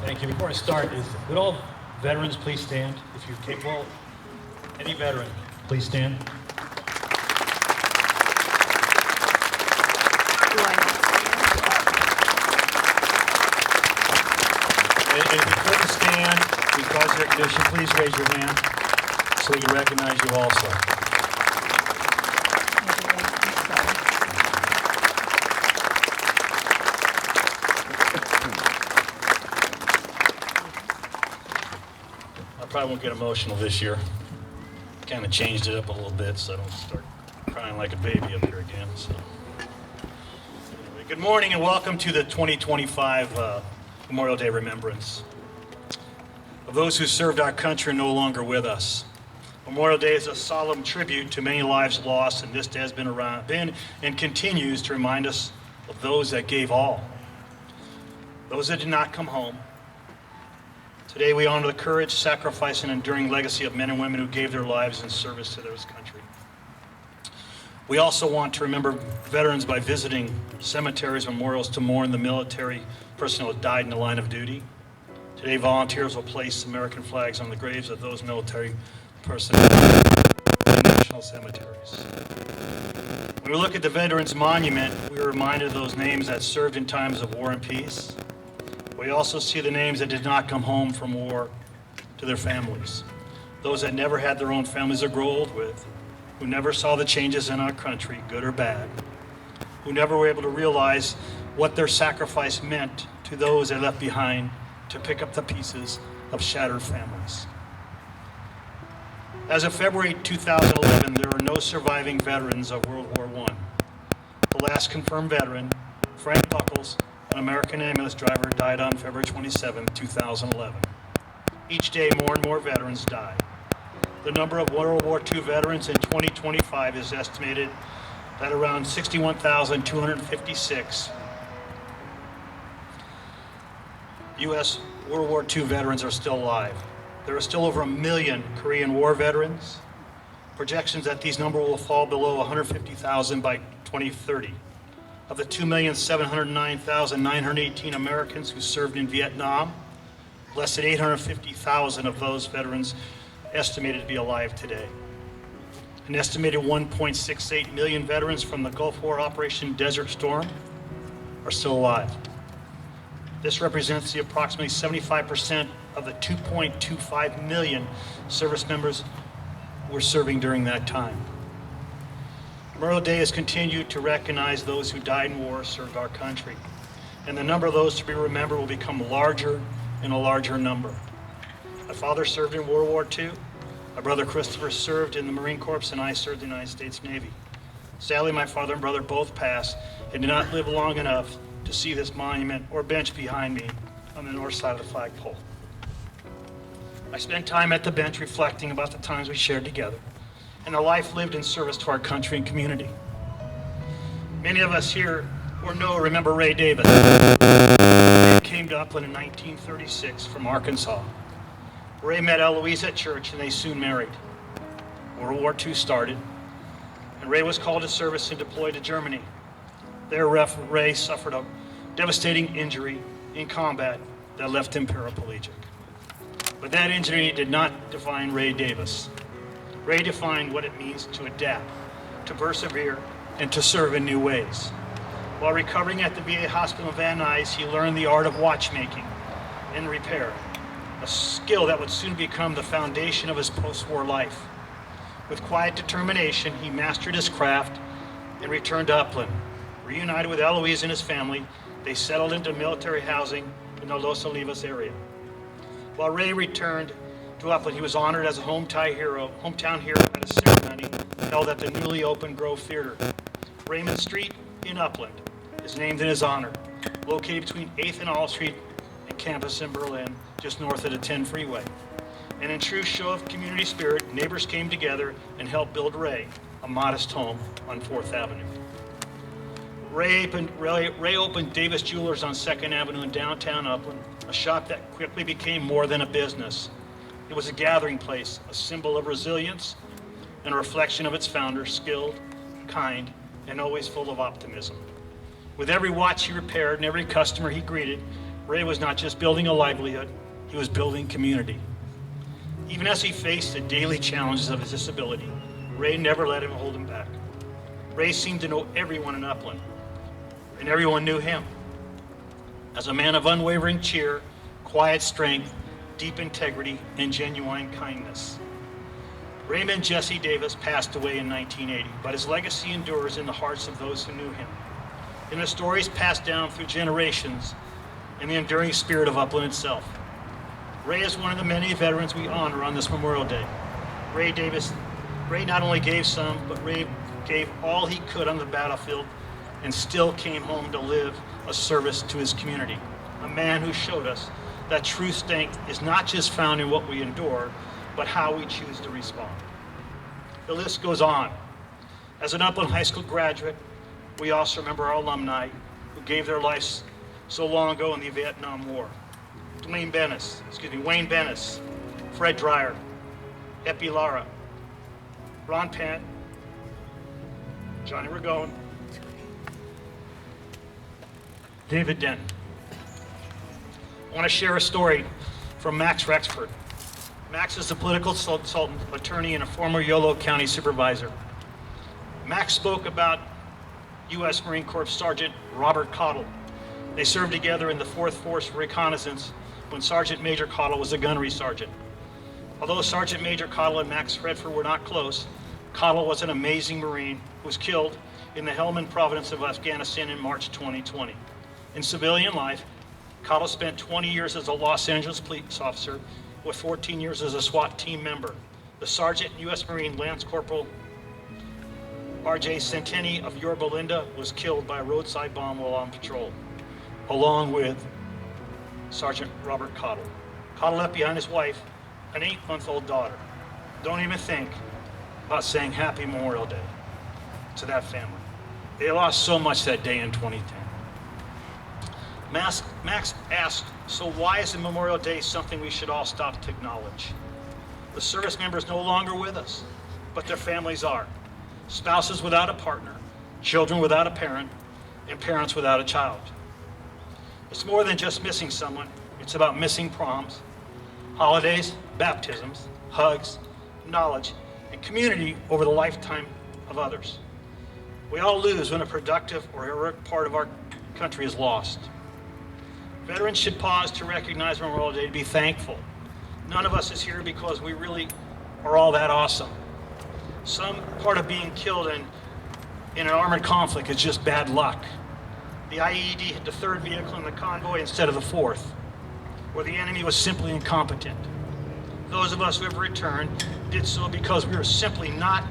Thank you. Before I start, would all veterans please stand if you're capable? Any veteran, please stand. If you couldn't stand because of your condition, please raise your hand so we can recognize you also. I probably won't get emotional this year. Kind of changed it up a little bit so I don't start crying like a baby up here again. So, anyway, good morning and welcome to the 2025 Memorial Day Remembrance of those who served our country and no longer with us. Memorial Day is a solemn tribute to many lives lost, and this day has been and continues to remind us of those that gave all, those that did not come home. Today we honor the courage, sacrifice, and enduring legacy of men and women who gave their lives in service to this country. We also want to remember veterans by visiting cemeteries, memorials to mourn the military personnel who died in the line of duty. Today volunteers will place American flags on the graves of those military personnel in national cemeteries. When we look at the Veterans Monument, we are reminded of those names that served in times of war and peace. We also see the names that did not come home from war to their families. Those that never had their own families to grow old with, who never saw the changes in our country, good or bad, who never were able to realize what their sacrifice meant to those they left behind to pick up the pieces of shattered families. As of February 2011, there are no surviving veterans of World War I. The last confirmed veteran, Frank Buckles, an American ambulance driver, died on February 27, 2011. Each day, more and more veterans die. The number of World War II veterans in 2025 is estimated at around 61,256. U.S. World War II veterans are still alive. There are still over 1 million Korean War veterans. Projections that these numbers will fall below 150,000 by 2030. Of the 2,709,918 Americans who served in Vietnam, less than 850,000 of those veterans estimated to be alive today. An estimated 1.68 million veterans from the Gulf War Operation Desert Storm are still alive. This represents the approximately 75% of the 2.25 million service members who were serving during that time. Memorial Day has continued to recognize those who died in war, served our country, and the number of those to be remembered will become larger and a larger number. My father served in World War II. My brother Christopher served in the Marine Corps, and I served in the United States Navy. Sadly, my father and brother both passed and did not live long enough to see this monument or bench behind me on the north side of the flagpole. I spent time at the bench reflecting about the times we shared together and the life lived in service to our country and community. Many of us here or remember Ray Davis. Ray came to Upland in 1936 from Arkansas. Ray met Eloise at church and they soon married. World War II started and Ray was called to service and deployed to Germany. There, Ray suffered a devastating injury in combat that left him paraplegic. But that injury did not define Ray Davis. Ray defined what it means to adapt, to persevere, and to serve in new ways. While recovering at the VA hospital in Van Nuys, he learned the art of watchmaking and repair, a skill that would soon become the foundation of his post-war life. With quiet determination, he mastered his craft and returned to Upland. Reunited with Eloise and his family, they settled into military housing in the Los Olivos area. While Ray returned to Upland, he was honored as a hometown hero at a ceremony held at the newly opened Grove Theater. Raymond Street in Upland is named in his honor, located between 8th and All Street and campus in Berlin, just north of the 10 freeway. And in true show of community spirit, neighbors came together and helped build Ray a modest home on 4th Avenue. Ray opened Davis Jewelers on 2nd Avenue in downtown Upland, a shop that quickly became more than a business. It was a gathering place, a symbol of resilience, and a reflection of its founder, skilled, kind, and always full of optimism. With every watch he repaired and every customer he greeted, Ray was not just building a livelihood, he was building community. Even as he faced the daily challenges of his disability, Ray never let him hold him back. Ray seemed to know everyone in Upland, and everyone knew him. As a man of unwavering cheer, quiet strength, deep integrity, and genuine kindness. Raymond Jesse Davis passed away in 1980, but his legacy endures in the hearts of those who knew him, in the stories passed down through generations, and the enduring spirit of Upland itself. Ray is one of the many veterans we honor on this Memorial Day. Ray not only gave some, but Ray gave all he could on the battlefield and still came home to live a service to his community. A man who showed us that true strength is not just found in what we endure, but how we choose to respond. The list goes on. As an Upland High School graduate, we also remember our alumni who gave their lives so long ago in the Vietnam War. Wayne Bennis, Fred Dreyer, Epi Lara, Ron Pant, Johnny Ragone, David Denton. I want to share a story from Max Rexford. Max is a political consultant, attorney, and a former Yolo County supervisor. Max spoke about U.S. Marine Corps Sergeant Robert Cottle. They served together in the 4th Force Reconnaissance when Sergeant Major Cottle was a gunnery sergeant. Although Sergeant Major Cottle and Max Redford were not close, Cottle was an amazing Marine who was killed in the Helmand province of Afghanistan in March 2020. In civilian life, Cottle spent 20 years as a Los Angeles police officer with 14 years as a SWAT team member. The Sergeant U.S. Marine Lance Corporal R.J. Centeni of Yorba Linda was killed by a roadside bomb while on patrol, along with Sergeant Robert Cottle. Cottle left behind his wife, an 8-month-old daughter. Don't even think about saying Happy Memorial Day to that family. They lost so much that day in 2010. Max asked, so why is the Memorial Day something we should all stop to acknowledge? The service members no longer with us, but their families are. Spouses without a partner, children without a parent, and parents without a child. It's more than just missing someone. It's about missing proms, holidays, baptisms, hugs, knowledge, and community over the lifetime of others. We all lose when a productive or heroic part of our country is lost. Veterans should pause to recognize Memorial Day, to be thankful. None of us is here because we really are all that awesome. Some part of being killed in an armored conflict is just bad luck. The IED hit the 3rd vehicle in the convoy instead of the 4th, or the enemy was simply incompetent. Those of us who have returned did so because we were simply not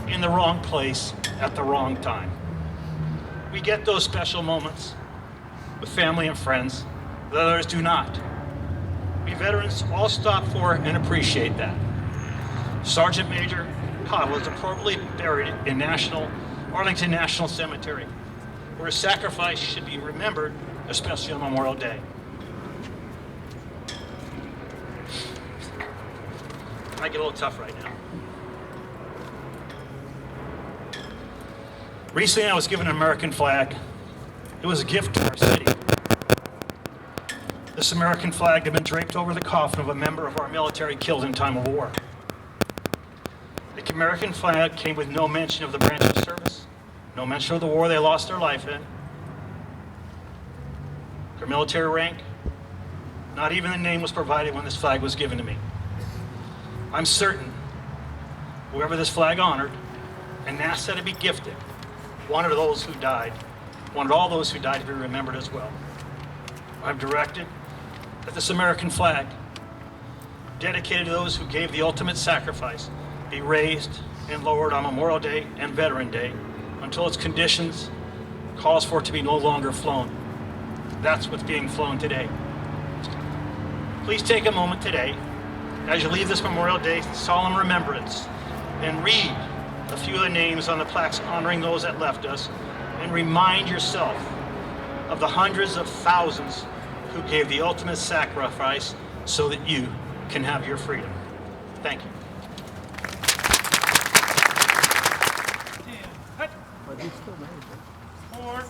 in the wrong place at the wrong time. We get those special moments with family and friends that others do not. We veterans all stop for and appreciate that. Sergeant Major Cottle is appropriately buried in Arlington National Cemetery, where his sacrifice should be remembered, especially on Memorial Day. It might get a little tough right now. Recently, I was given an American flag. It was a gift to our city. This American flag had been draped over the coffin of a member of our military killed in time of war. The American flag came with no mention of the branch of service, no mention of the war they lost their life in, their military rank. Not even the name was provided when this flag was given to me. I'm certain whoever this flag honored and asked that it be gifted wanted all those who died to be remembered as well. I've directed that this American flag, dedicated to those who gave the ultimate sacrifice, be raised and lowered on Memorial Day and Veteran Day until its conditions calls for it to be no longer flown. That's what's being flown today. Please take a moment today, as you leave this Memorial Day solemn remembrance, and read a few of the names on the plaques honoring those that left us, and remind yourself of the hundreds of thousands who gave the ultimate sacrifice so that you can have your freedom. Thank you. But he's still married. 4